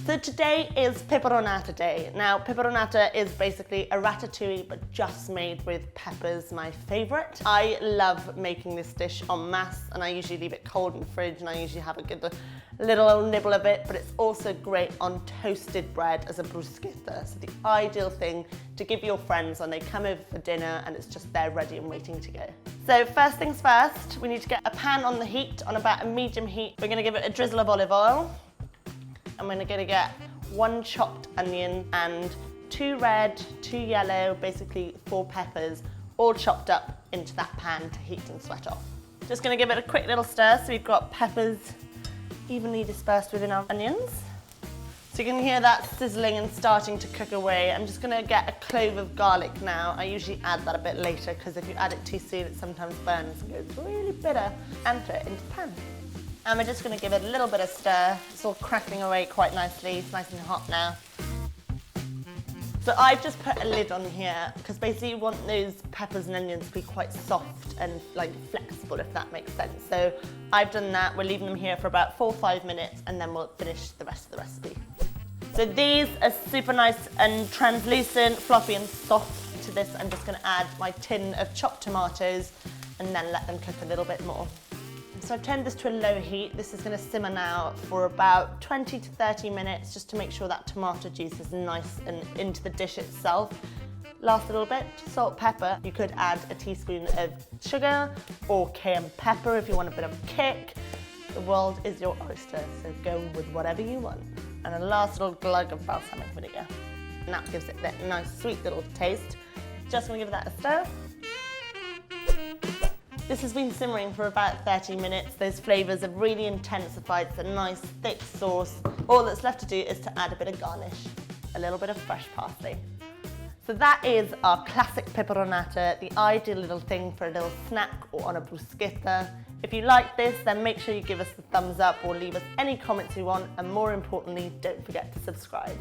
So today is Peperonata Day. Now, Peperonata is basically a ratatouille, but just made with peppers, my favorite. I love making this dish en masse, and I usually leave it cold in the fridge, and I usually have a good little nibble of it, but it's also great on toasted bread as a bruschetta. So the ideal thing to give your friends when they come over for dinner and it's just there ready and waiting to go. So first things first, we need to get a pan on the heat, on about a medium heat. We're gonna give it a drizzle of olive oil. And we're gonna get 1 chopped onion and 2 red, 2 yellow, basically 4 peppers, all chopped up into that pan to heat and sweat off. Just gonna give it a quick little stir so we've got peppers evenly dispersed within our onions. So you can hear that sizzling and starting to cook away. I'm just gonna get a clove of garlic now. I usually add that a bit later because if you add it too soon, it sometimes burns and goes really bitter, and throw it into the pan. And we're just gonna give it a little bit of stir. It's all crackling away quite nicely. It's nice and hot now. So I've just put a lid on here because basically you want those peppers and onions to be quite soft and like flexible, if that makes sense. So I've done that. We're leaving them here for about 4 or 5 minutes and then we'll finish the rest of the recipe. So these are super nice and translucent, fluffy and soft. To this, I'm just gonna add my tin of chopped tomatoes and then let them cook a little bit more. So I've turned this to a low heat. This is gonna simmer now for about 20 to 30 minutes just to make sure that tomato juice is nice and into the dish itself. Last little bit, salt, pepper. You could add a teaspoon of sugar or cayenne pepper if you want a bit of kick. The world is your oyster, so go with whatever you want. And a last little glug of balsamic vinegar. And that gives it that nice sweet little taste. Just gonna give that a stir. This has been simmering for about 30 minutes. Those flavors have really intensified. It's a nice thick sauce. All that's left to do is to add a bit of garnish, a little bit of fresh parsley. So that is our classic peperonata, the ideal little thing for a little snack or on a bruschetta. If you like this, then make sure you give us the thumbs up or leave us any comments you want, and more importantly, don't forget to subscribe.